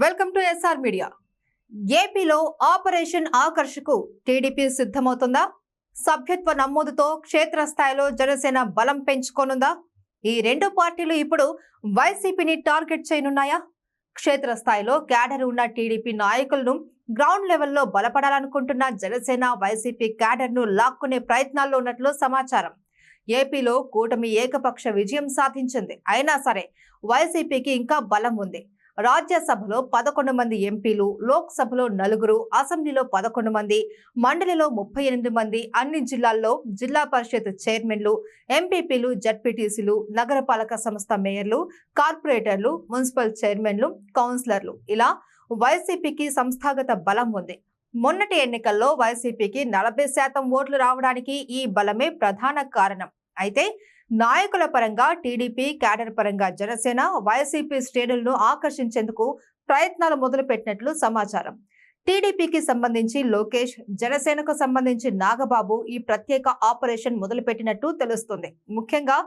Welcome to SR media. ఏపీలో operation ఆకర్షకు TDP సిద్ధమవుతుందా? సభ్యత్వ నమోదుతో క్షేత్రస్థాయిలో జనసేన బలం పెంచుకోనుందా? ఈ రెండు పార్టీలు ఇప్పుడు వైసీపీని టార్గెట్ చేయనున్నాయా? క్షేత్రస్థాయిలో క్యాడర్ ఉన్న టీడీపీ నాయకులను గ్రౌండ్ లెవెల్లో బలపడాలనుకుంటున్న జనసేన వైసీపీ క్యాడర్ ను లాక్కునే ప్రయత్నాల్లో ఉన్నట్లు సమాచారం. ఏపీలో కూటమి ఏకపక్ష విజయం సాధించింది. అయినా సరే వైసీపీకి ఇంకా బలం ఉంది. రాజ్యసభలో 11 మంది ఎంపీలు, లోక్సభలో 4, అసెంబ్లీలో 11 మంది, మండలిలో 38 మంది, అన్ని జిల్లాల్లో జిల్లా పరిషత్ చైర్మన్లు, ఎంపీపీలు, జడ్పీటీసీలు, నగరపాలక సంస్థ మేయర్లు, కార్పొరేటర్లు, మున్సిపల్ చైర్మన్లు, కౌన్సిలర్లు, ఇలా వైసీపీకి సంస్థాగత బలం ఉంది. మొన్నటి ఎన్నికల్లో వైసీపీకి 40% ఓట్లు రావడానికి ఈ బలమే ప్రధాన కారణం. అయితే నాయకుల పరంగా టీడీపీ, క్యాడర్ పరంగా జనసేన వైసీపీ శ్రేణులను ఆకర్షించేందుకు ప్రయత్నాలు మొదలుపెట్టినట్లు సమాచారం. టీడీపీకి సంబంధించి లోకేష్, జనసేనకు సంబంధించి నాగబాబు ఈ ప్రత్యేక ఆపరేషన్ మొదలుపెట్టినట్టు తెలుస్తుంది. ముఖ్యంగా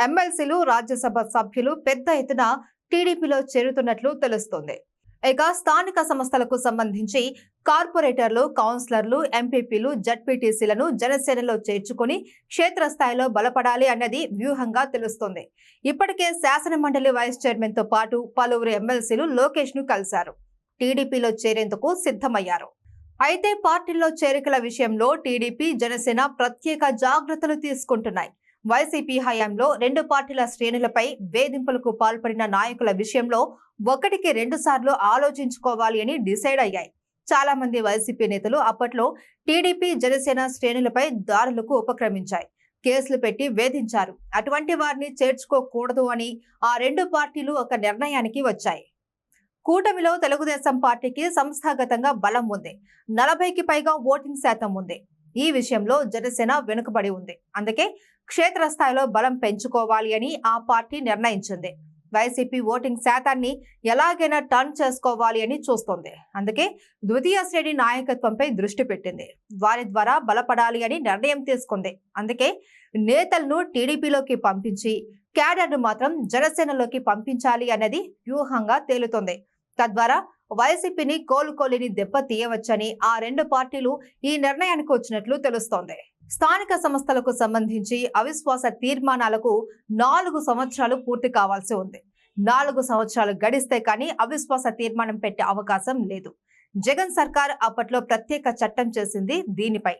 ఎమ్మెల్సీలు, రాజ్యసభ సభ్యులు పెద్ద ఎత్తున టీడీపీలో చేరుతున్నట్లు తెలుస్తుంది. ఇక స్థానిక సంస్థలకు సంబంధించి కార్పొరేటర్లు, కౌన్సిలర్లు, ఎంపీపీలు, జడ్పీటీసీలను జనసేనలో చేర్చుకుని క్షేత్రస్థాయిలో బలపడాలి అన్నది వ్యూహంగా తెలుస్తుంది. ఇప్పటికే శాసనమండలి వైస్ చైర్మన్ తో పాటు పలువురు ఎమ్మెల్సీలు లోకేష్ ను కలిశారు. టీడీపీలో చేరేందుకు సిద్ధమయ్యారు. అయితే పార్టీల్లో చేరికల విషయంలో టీడీపీ, జనసేన ప్రత్యేక జాగ్రత్తలు తీసుకుంటున్నాయి. వైసీపీ హయాంలో రెండు పార్టీల శ్రేణులపై వేధింపులకు పాల్పడిన నాయకుల విషయంలో 1కి 2 సార్లు ఆలోచించుకోవాలి అని డిసైడ్ అయ్యాయి. చాలా మంది వైసీపీ నేతలు అప్పట్లో టీడీపీ, జనసేన శ్రేణులపై దాడులకు ఉపక్రమించాయి, కేసులు పెట్టి వేధించారు. అటువంటి వారిని చేర్చుకోకూడదు అని ఆ రెండు పార్టీలు ఒక నిర్ణయానికి వచ్చాయి. కూటమిలో తెలుగుదేశం పార్టీకి సంస్థాగతంగా బలం ఉంది. 40కి పైగా ఓటింగ్ శాతం ఉంది. ఈ విషయంలో జనసేన వెనుకబడి ఉంది. అందుకే క్షేత్రస్థాయిలో బలం పెంచుకోవాలి అని ఆ పార్టీ నిర్ణయించింది. వైసీపీ ఓటింగ్ శాతాన్ని ఎలాగైనా టర్న్ చేసుకోవాలి అని చూస్తోంది. అందుకే ద్వితీయ శ్రేణి నాయకత్వంపై దృష్టి పెట్టింది. వారి ద్వారా బలపడాలి అని నిర్ణయం తీసుకుంది. అందుకే నేతలను టీడీపీలోకి పంపించి క్యాడర్ను మాత్రం జనసేనలోకి పంపించాలి అన్నది వ్యూహంగా తేలుతోంది. తద్వారా వైసీపీని కోలుకోలేని దెబ్బ తీయవచ్చని ఆ రెండు పార్టీలు ఈ నిర్ణయానికి వచ్చినట్లు తెలుస్తోంది. స్థానిక సంస్థలకు సంబంధించి అవిశ్వాస తీర్మానాలకు 4 సంవత్సరాలు పూర్తి కావాల్సి ఉంది. 4 సంవత్సరాలు గడిస్తే కానీ అవిశ్వాస తీర్మానం పెట్టే అవకాశం లేదు. జగన్ సర్కార్ అప్పట్లో ప్రత్యేక చట్టం చేసింది దీనిపై.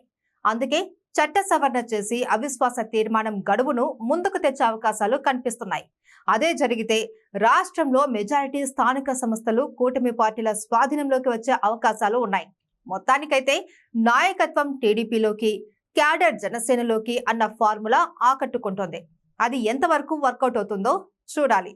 అందుకే చట్ట సవరణ చేసి అవిశ్వాస తీర్మానం గడువును ముందుకు తెచ్చే అవకాశాలు కనిపిస్తున్నాయి. అదే జరిగితే రాష్ట్రంలో మెజారిటీ స్థానిక సంస్థలు కూటమి పార్టీల స్వాధీనంలోకి వచ్చే అవకాశాలు ఉన్నాయి. మొత్తానికైతే నాయకత్వం టీడీపీలోకి, క్యాడర్ జనసేనలోకి అన్న ఫార్ములా ఆకట్టుకుంటోంది. అది ఎంతవరకు వర్కౌట్ అవుతుందో చూడాలి.